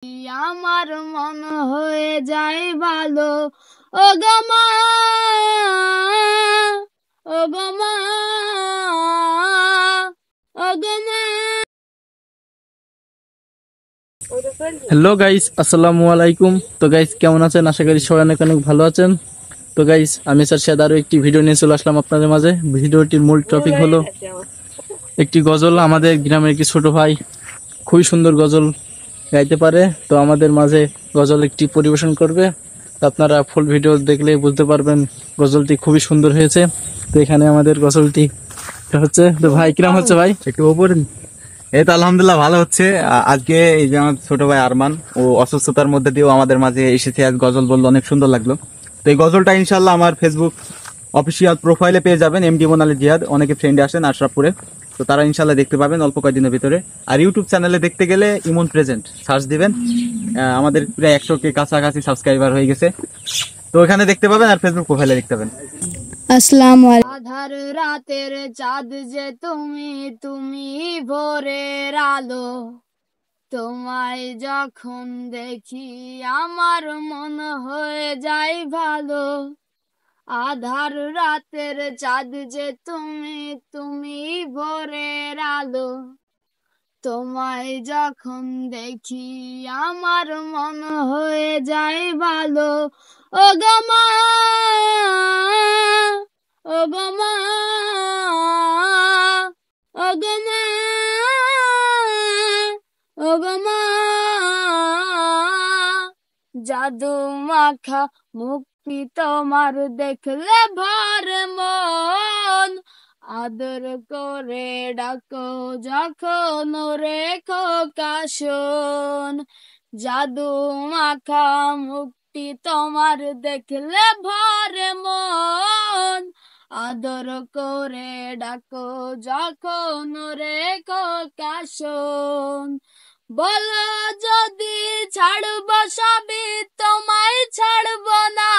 আমার মন হয়ে যায় ভালো। ও গো মা, ও গো মা, ও গো মা। হ্যালো গাইস, আসসালামু আলাইকুম। তো গাইস কেমন আছেন? আশা করি সবাই অনেক অনেক ভালো আছেন। তো গাইস আমি স্যার সাথে আরো একটি ভিডিও নিয়ে চলে আসলাম আপনাদের মাঝে। ভিডিওটির মূল টপিক হলো একটি গজল। আমাদের গ্রামের একটি ছোট ভাই খুবই সুন্দর গজল গাইতে পারে, তো আমাদের মাঝে গজল একটি পরিবেশন করবে। তো আপনারা ফুল ভিডিও দেখলে বুঝতে পারবেন গজলটি খুবই সুন্দর হয়েছে। তো এখানে আমাদের গজলটি হচ্ছে। তো ভাই কিরম হচ্ছে ভাই? একটু ওপরে এই তো আলহামদুলিল্লাহ ভালো হচ্ছে। আজকে এই যে আমার ছোট ভাই আরমান ও অসুস্থতার মধ্যে দিয়েও আমাদের মাঝে এসেছে, আজ গজল বললো, অনেক সুন্দর লাগলো। তো এই গজলটা ইনশাল্লাহ আমার ফেসবুক অফিসিয়াল প্রোফাইলে পেয়ে যাবেন, এমডি মোনালি জিহাদ। অনেকে ফ্রেন্ডে আসেন আশরাফপুরে, তো তারা ইনশাল্লাহ দেখতে পাবেন অল্প কয়েকদিনের ভিতরে। আর ইউটিউব চ্যানেলে দেখতে গেলে ইমন প্রেজেন্ট সার্চ দিবেন। আমাদের প্রায় 100K কাছাকাছি সাবস্ক্রাইবার হয়ে গেছে, তো ওখানে দেখতে পাবেন, আর ফেসবুক প্রোফাইলে দেখতে পাবেন। আসসালামু আলাইকুম। আধার রাতের চাঁদ যে তুমি, তুমি ভোরের আলো। তোমায় যখন দেখি আমার মন হয়ে যায় ভালো। আধার রাতের চাঁদ যে তুমি, তুমি ভোরের আলো। তোমায় যখন দেখি আমার মন হয়ে যায় ভালো। ও গো মা, ও গো মা, ও গো মা, ও গো মা। জাদু মাখা মুক্তি তোমার দেখলে ভরে মন। আদর করে ডাকো যখন রেখো কাশন। জাদু মাখা মুক্তি তোমার দেখলে ভরে মন। আদর করে ডাকো যখন রেখো কাশন। বলো যদি ছাড়ব সবই, তোমায় ছাড়ব না।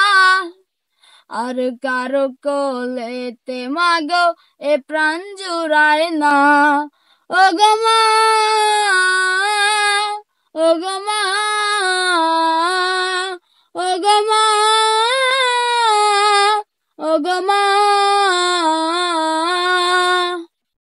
আর কারো কোলেতে মাগো এ প্রাণ জুড়ায় না। ও গো মা, ও গো মা, ও গো মা, ও গো মা।